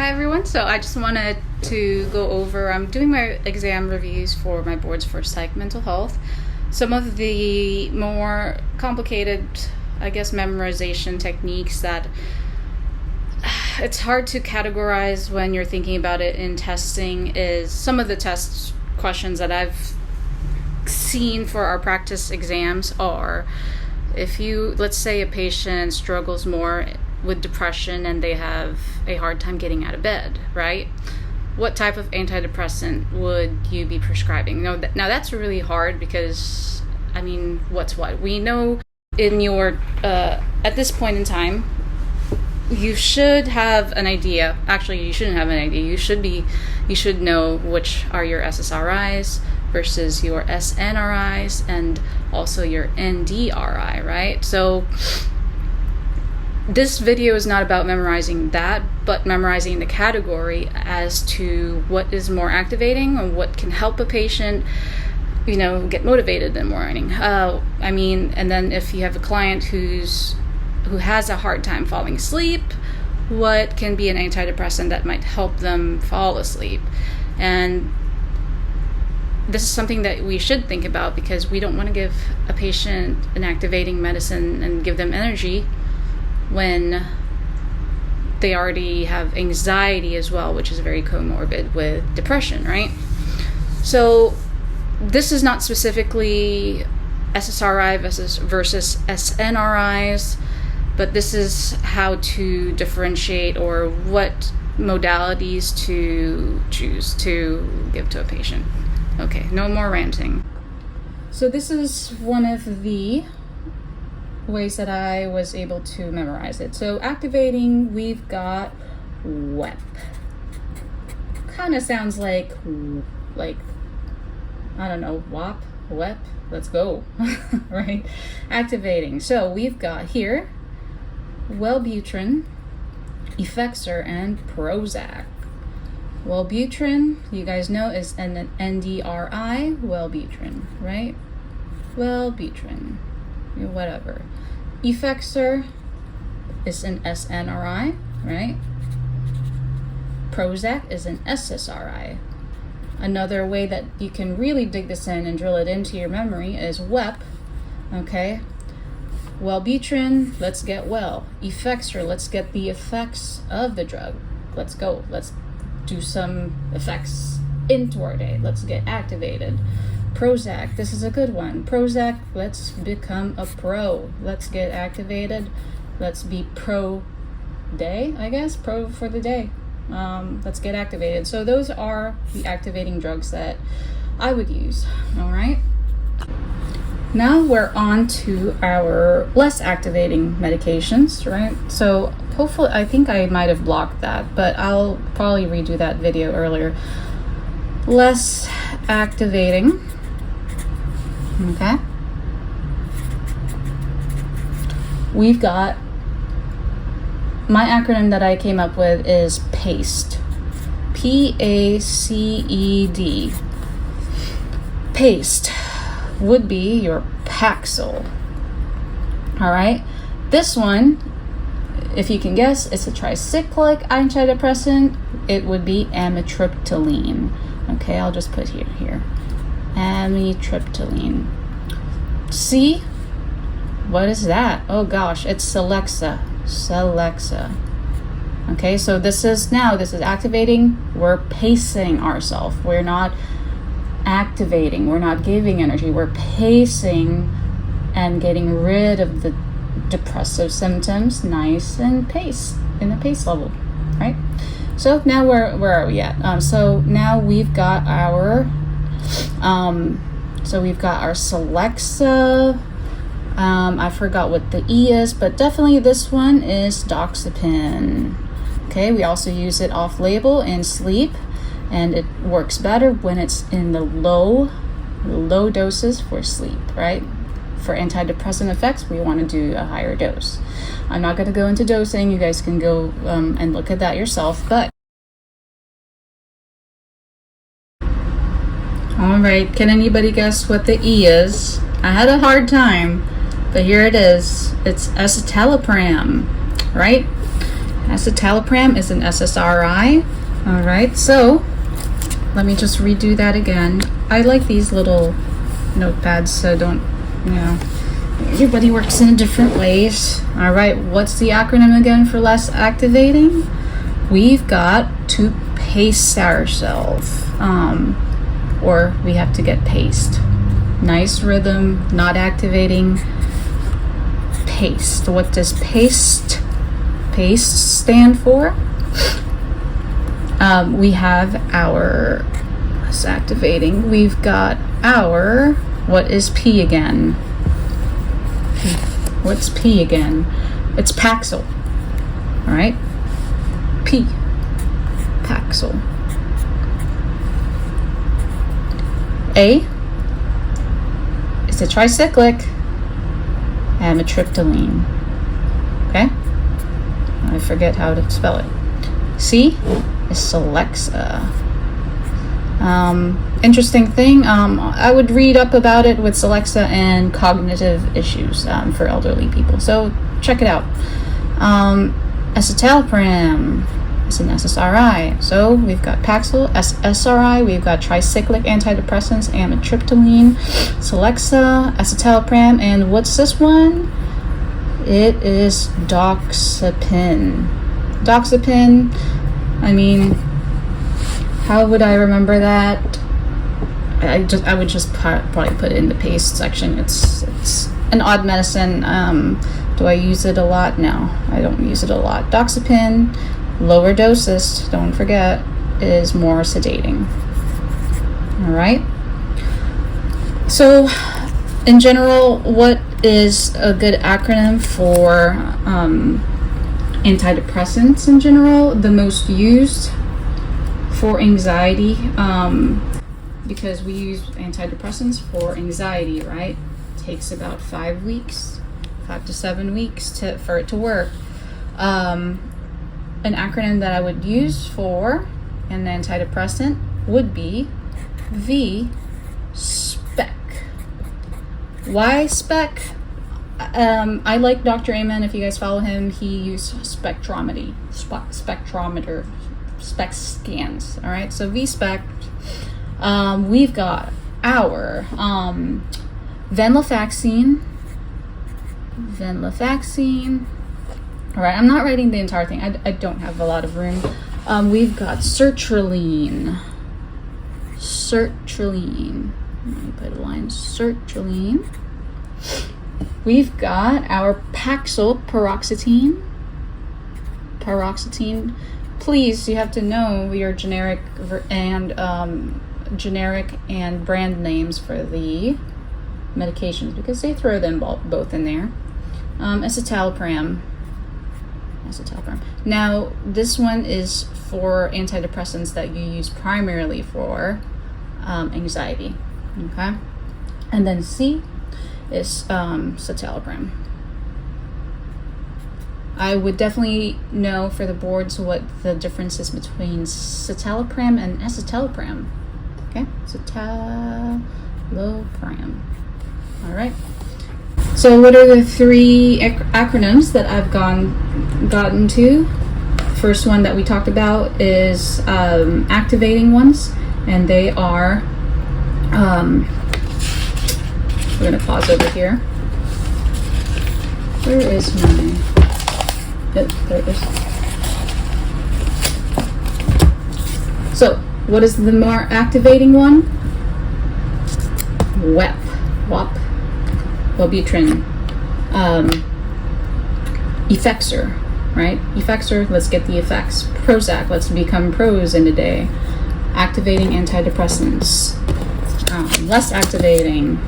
Hi everyone, so I just wanted to go over, I'm doing my exam reviews for my boards for psych mental health. Some of the more complicated, I guess, memorization techniques that it's hard to categorize when you're thinking about it in testing is some of the test questions that I've seen for our practice exams are, if you, let's say a patient struggles more with depression and they have a hard time getting out of bed, right? What type of antidepressant would you be prescribing? Now that's really hard because, I mean, what's what? We know in your, at this point in time, you should have an idea. Actually, you shouldn't have an idea. You should know which are your SSRIs versus your SNRIs and also your NDRI, right? So this video is not about memorizing that, but memorizing the category as to what is more activating and what can help a patient, get motivated in the morning. And then if you have a client who has a hard time falling asleep, what can be an antidepressant that might help them fall asleep? And this is something that we should think about because we don't want to give a patient an activating medicine and give them energy when they already have anxiety as well, which is very comorbid with depression, right? So this is not specifically SSRI versus SNRIs, but this is how to differentiate or what modalities to choose to give to a patient. Okay, no more ranting. So this is one of the ways that I was able to memorize it. So activating, we've got W.E.P. Kind of sounds like I don't know, WOP, W.E.P. Let's go, right? Activating. So we've got here Wellbutrin, Effexor, and Prozac. Wellbutrin, you guys know, is an NDRI, Wellbutrin, right? Wellbutrin, whatever. Effexor is an SNRI, right? Prozac is an SSRI. Another way that you can really dig this in and drill it into your memory is W.E.P. Okay? Wellbutrin, let's get well. Effexor, let's get the effects of the drug. Let's go. Let's do some effects into our day. Let's get activated. Prozac, this is a good one. Prozac, let's become a pro. Let's get activated. Let's be pro day, I guess. Pro for the day. Let's get activated. So those are the activating drugs that I would use. All right. Now we're on to our less activating medications, right? So hopefully, I think I might have blocked that, but I'll probably redo that video earlier. Less activating. Okay. We've got, my acronym that I came up with is PACED. P-A-C-E-D. PACED would be your Paxil. All right. This one, if you can guess, it's a tricyclic antidepressant. It would be amitriptyline. Okay, I'll just put here. Amitriptyline. C, what is that? Oh gosh, it's Celexa. Okay, so this is activating. We're pacing ourselves. We're not activating. We're not giving energy. We're pacing and getting rid of the depressive symptoms in the pace level, right? So now where are we at? So now we've got our Celexa. I forgot what the E is, but definitely this one is doxepin. Okay, we also use it off-label in sleep, and it works better when it's in the low doses for sleep, right? For antidepressant effects, we want to do a higher dose. I'm not going to go into dosing. You guys can go and look at that yourself, but all right, can anybody guess what the E is? I had a hard time, but here it is. It's escitalopram, right? Escitalopram is an SSRI. All right, so let me just redo that again. I like these little notepads, so don't, everybody works in different ways. All right, what's the acronym again for less activating? We've got to pace ourselves, or we have to get paced. Nice rhythm, not activating. Paced. What does paced stand for? We have our less activating. We've got our, what is P again? What's P again? It's Paxil. All right. P. Paxil. A is a tricyclic amitriptyline. Okay? I forget how to spell it. C is Celexa. Interesting thing, I would read up about it with Celexa and cognitive issues for elderly people. So check it out. Escitalopram is an SSRI. So we've got Paxil, SSRI, we've got tricyclic antidepressants, amitriptyline, Celexa, escitalopram, and what's this one? It is doxepin. Doxepin, I mean, how would I remember that? I would just probably put it in the paste section. It's an odd medicine. Do I use it a lot? No, I don't use it a lot. Doxepin, lower doses, don't forget, is more sedating. All right. So, in general, what is a good acronym for antidepressants in general? The most used for anxiety, because we use antidepressants for anxiety, right? It takes about 5 to 7 weeks for it to work. An acronym that I would use for an antidepressant would be V.S.P.E.C. Why spec? I like Dr. Amen. If you guys follow him, he used spectrometer, spec scans. All right, so V.S.P.E.C. We've got our venlafaxine. All right, I'm not writing the entire thing. I don't have a lot of room. We've got sertraline. Let me put a line. Sertraline. We've got our Paxil paroxetine. Please, you have to know your generic and brand names for the medications, because they throw them both in there. Escitalopram. Now, this one is for antidepressants that you use primarily for anxiety. Okay, and then C is citalopram. I would definitely know for the boards what the difference is between citalopram and escitalopram. Okay, citalopram. All right. So what are the 3 acronyms that I've gotten to? First one that we talked about is activating ones, and they are, we're going to pause over here. Where is my, there it is. So what is the more activating one? W.E.P. Wellbutrin. Effexor, right? Effexor, let's get the effects. Prozac, let's become pros in a day. Activating antidepressants. Less activating.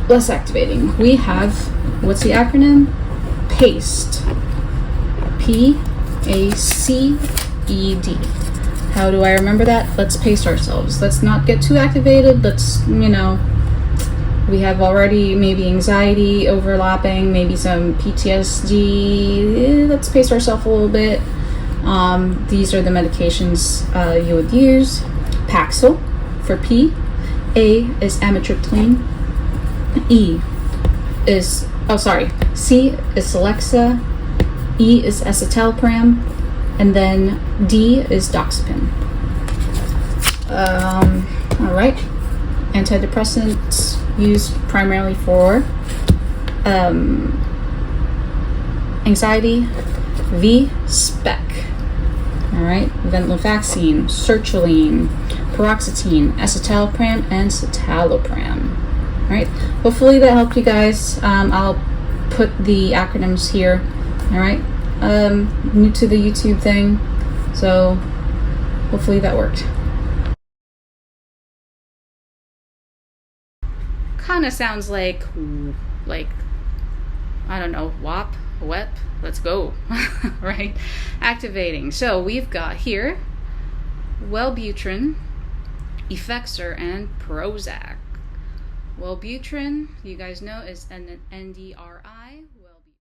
Less activating. We have, what's the acronym? PACED. P-A-C-E-D. How do I remember that? Let's pace ourselves. Let's not get too activated. Let's, we have already maybe anxiety overlapping, maybe some PTSD. Let's pace ourselves a little bit. These are the medications you would use. Paxil for P. A is amitriptyline. C is Celexa. E is escitalopram, and then D is doxepin. All right. Antidepressants used primarily for anxiety, V.E.P.E.C. All right, venlafaxine, sertraline, paroxetine, escitalopram, and citalopram. All right, hopefully that helped you guys. I'll put the acronyms here. All right, new to the YouTube thing, so hopefully that worked. Kind of sounds like I don't know, WOP, W.E.P. Let's go. Right? Activating. So we've got here Wellbutrin, Effexor, and Prozac. Wellbutrin, you guys know, is an NDRI